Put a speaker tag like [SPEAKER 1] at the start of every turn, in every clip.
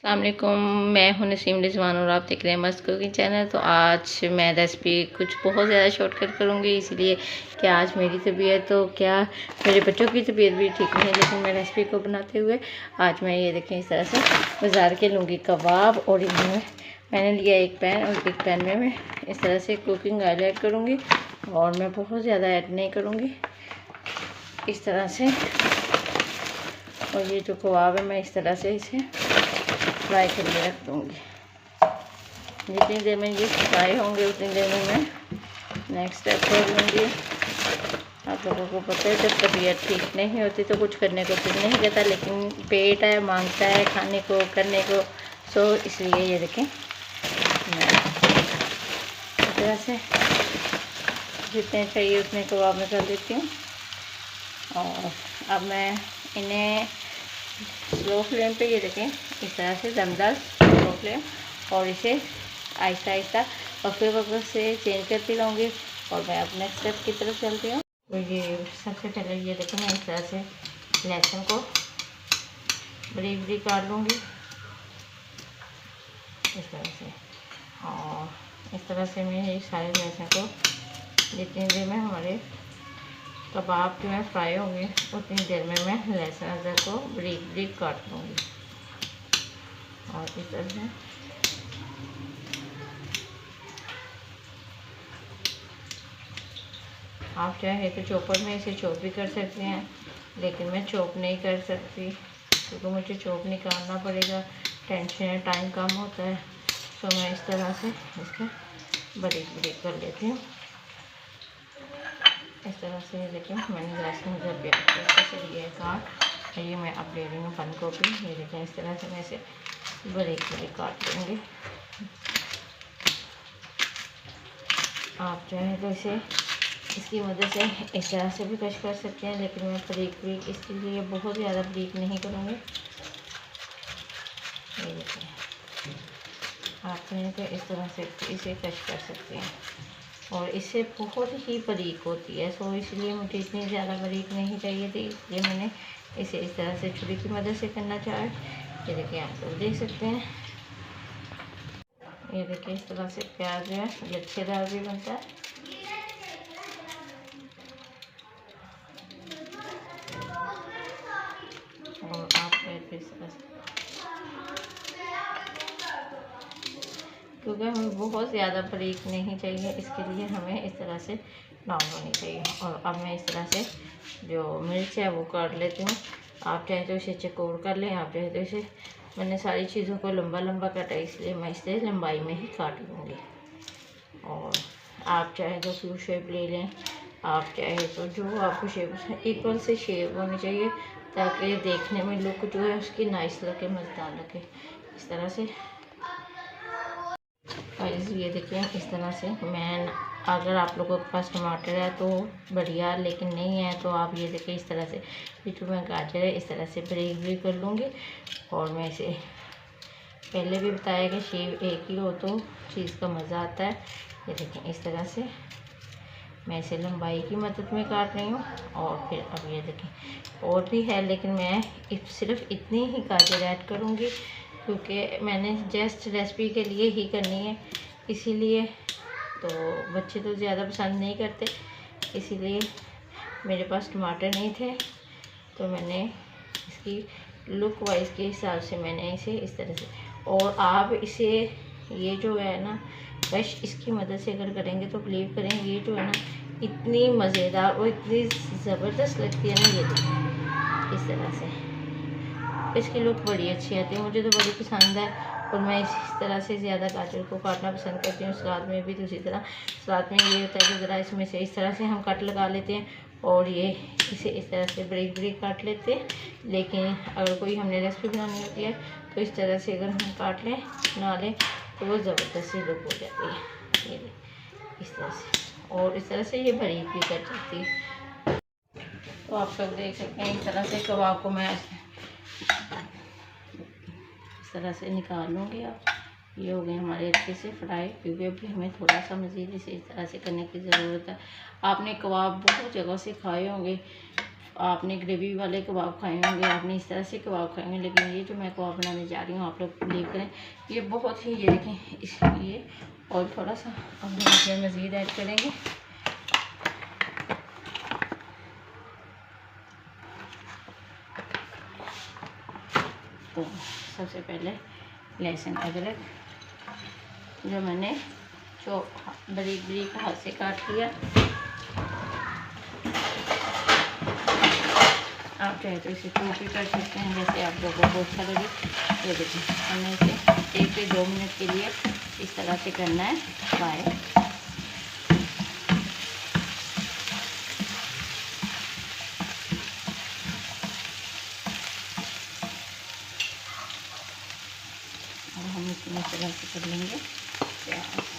[SPEAKER 1] अस्सलाम वालेकुम, मैं हूं नसीम रिजवान और आप देख रहे हैं मस्त कुकिंग चैनल। तो आज मैं रेसिपी कुछ बहुत ज़्यादा शॉर्टकट करूंगी, इसलिए कि आज मेरी तबीयत तो क्या मेरे बच्चों की तबीयत भी ठीक नहीं है, लेकिन मैं रेसिपी को बनाते हुए आज मैं ये देखें इस तरह से बाज़ार के लूँगी कबाब। और इनमें मैंने लिया एक पैन और एक पैन में मैं इस तरह से कुकिंग ऑयल ऐड करूँगी और मैं बहुत ज़्यादा ऐड नहीं करूँगी इस तरह से। और ये जो कबाब है मैं इस तरह से इसे फ्राई करके रख दूँगी। जितनी देर में ये फ्राई होंगे उतनी देर में मैं नेक्स्ट स्टेप कर लूँगी। आप लोगों को पता है जब तबीयत ठीक नहीं होती तो कुछ करने को दिल नहीं करता, लेकिन पेट है मांगता है खाने को करने को, सो इसलिए ये देखें मैं इस तरह से जितने चाहिए उतने कबाब में कर देती हूँ। और अब मैं इन्हें स्लो फ्लेम पे ये देखें इस तरह से दमदार स्लो फ्लेम, और इसे आहिस्ता आहिस्ता वक्त से चेंज करती रहूँगी। और मैं अब नेक्स्ट स्टेप की तरफ चलती हूँ। तो ये सबसे पहले ये देखें मैं इस तरह से लहसुन को बरीक बरीक काट लूँगी इस तरह से। और इस तरह से मैं ये सारे लहसुन को जितनी देर में हमारे कबाब जो है फ्राई होंगे उतनी देर में मैं लहसुन अदरक को बरीक बरीक काट लूँगी। और इस तरह से आप चाहे तो चॉपर में इसे चॉप भी कर सकते हैं, लेकिन मैं चॉप नहीं कर सकती क्योंकि मुझे चॉप निकालना पड़ेगा, टेंशन है, टाइम कम होता है। तो मैं इस तरह से इसका बरीक बरीक कर लेती हूँ इस तरह से। लेकिन मैंने लहसुन जब प्याज से लिए काट, ये मैं अब ले रही हूँ बंद गोभी। ये देखें इस तरह से मैं इसे बरीक बरीक काट लूँगी। आप चाहें तो इसे इसकी मदद से इस तरह से भी कश कर सकते हैं, लेकिन मैं बरीक बरीक इसके लिए बहुत ज़्यादा बरीक नहीं करूँगी। ये देखें आप चाहें तो इस तरह से इसे कश कर सकते हैं, और इससे बहुत ही बारीक होती है। सो इसलिए मुझे इतनी ज़्यादा बारीक नहीं चाहिए थी, इसलिए मैंने इसे इस तरह से छुरी की मदद से करना चाहा। ये देखिए आप लोग देख सकते हैं, ये देखिए इस तरह से प्याज जो है लच्छेदार भी बनता है। और आप इस तरह से, क्योंकि हमें बहुत ज़्यादा बारीक नहीं चाहिए, इसके लिए हमें इस तरह से ब्राउन होनी चाहिए। और अब मैं इस तरह से जो मिर्च है वो काट लेती हूँ। आप चाहे तो इसे चकोर कर लें, आप चाहे तो इसे, मैंने सारी चीज़ों को लंबा लंबा काटा इसलिए मैं इसे लंबाई में ही काट लूँगी। और आप चाहे तो क्यू शेप ले लें, आप चाहे तो जो आपको शेप इक्वल से शेप होनी चाहिए ताकि देखने में लुक जो है उसकी नाइस लगे, मज़ेदार लगे इस तरह से। ये देखिए इस तरह से मैं, अगर आप लोगों के पास टमाटर है तो बढ़िया, लेकिन नहीं है तो आप ये देखिए इस तरह से, जो मैं गाजर है इस तरह से बरीक बरीक कर लूँगी। और मैं इसे पहले भी बताया कि शेप एक ही हो तो चीज़ का मज़ा आता है। ये देखें इस तरह से मैं इसे लंबाई की मदद में काट रही हूँ। और फिर अब ये देखें और भी है, लेकिन मैं सिर्फ इतनी ही गाजर ऐड करूँगी क्योंकि मैंने जस्ट रेसिपी के लिए ही करनी है, इसीलिए। तो बच्चे तो ज़्यादा पसंद नहीं करते, इसीलिए मेरे पास टमाटर नहीं थे, तो मैंने इसकी लुक वाइज के हिसाब से मैंने इसे इस तरह से। और आप इसे ये जो है ना कश इसकी मदद से अगर करेंगे तो बिलीव करें ये जो है ना इतनी मज़ेदार और इतनी ज़बरदस्त लगती है ना। ये देखिए इस तरह से इसकी लुक बड़ी अच्छी आती है, मुझे तो बड़ी पसंद है। और मैं इस तरह से ज़्यादा गाजर को काटना पसंद करती हूँ। सलाद में भी तो उसी तरह, सलाद में ये होता है कि ज़रा इसमें से इस तरह से हम कट लगा लेते हैं और ये इसे इस तरह से बरीक बरीक काट लेते हैं। लेकिन अगर कोई हमने रेसिपी बनानी होती है तो इस तरह से अगर हम काट लें बना लें तो वो ज़बरदस्त सी लुक हो जाती है। ये इस तरह से, और इस तरह से ये बरीक भी कट जाती है। तो आप सब देख सकते हैं इस तरह से कबाब को मैं इस तरह से निकाल लूँगी। आप ये हो गए हमारे अच्छे से फ्राई, क्योंकि अभी हमें थोड़ा सा मज़ीद इसे इस तरह से करने की ज़रूरत है। आपने कबाब बहुत जगह से खाए होंगे, आपने ग्रेवी वाले कबाब खाए होंगे, आपने इस तरह से कबाब खाए होंगे, लेकिन ये जो मैं कबाब बनाने जा रही हूँ आप लोग बिलीव करें ये बहुत ही, ये देखें इसलिए। और थोड़ा सा अब हम इसमें मज़ीद ऐड करेंगे। तो सबसे पहले लहसुन अदरक जो मैंने बारीक बारीक हाथ से काट लिया। आप चाहे तो इसे चॉप भी कर सकते हैं, जैसे आप लोगों को अच्छा लगे। ये देखिए हमने इसे 1 से 2 मिनट के लिए इस तरह से करना है फ्राई। और हम इसमें इस तरह से कर लेंगे प्याज।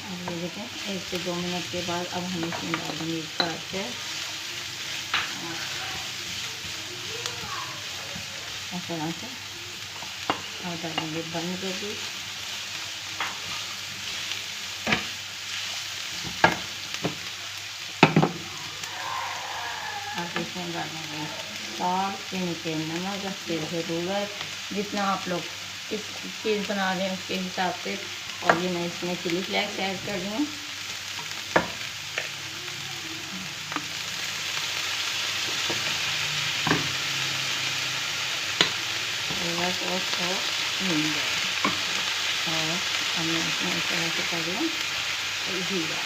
[SPEAKER 1] अब ये देखें 1 से 2 मिनट के बाद अब हम इसमें डालेंगे गाजर, इस तरह से, और डालेंगे बंद गोभी, आप इसमें डालेंगे स्वाद के नीचे नमक, फिर ज़रूरत जितना आप लोग किस चीज़ बना रहे हैं उसके हिसाब से। और ये मैं इसमें चिली फ्लेक्स ऐड कर रही हूँ। और हमने इसमें इस तरह से कर दिया जीरा।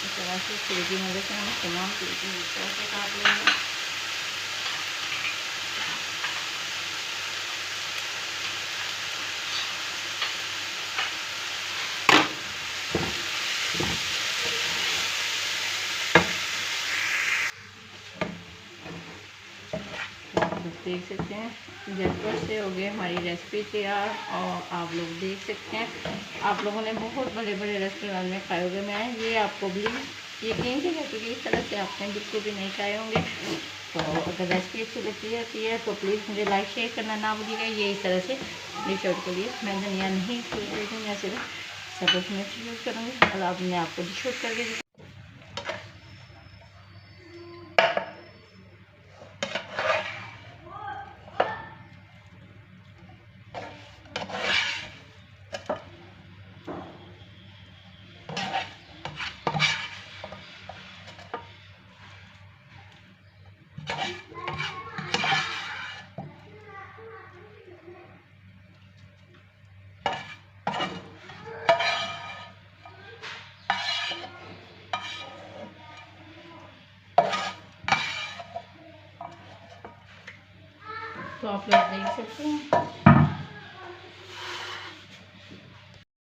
[SPEAKER 1] इस तरह से छुरी की मदद से हम तमाम चीज़ें इस तरह से काट लेंगे। देख सकते हैं झटपट से हो गई हमारी रेसिपी तैयार। और आप लोग देख सकते हैं, आप लोगों ने बहुत बड़े बड़े रेस्टोरेंट में खाए होंगे, मैं ये आपको भी यकीन से कहती हूँ कि इस तरह से आपने बिल्कुल भी नहीं खाए होंगे। तो अगर रेसिपी अच्छी लगती है तो प्लीज़ मुझे लाइक शेयर करना ना भूलिएगा। ये इस तरह से डिश आउट के लिए मैं धनिया नहीं यूज़ करूँगी, मैं सिर्फ सब्ज़ मिर्च यूज़ करूँगी। और अब मैं आपको डिश आउट करके तो आप लोग देख सकते हैं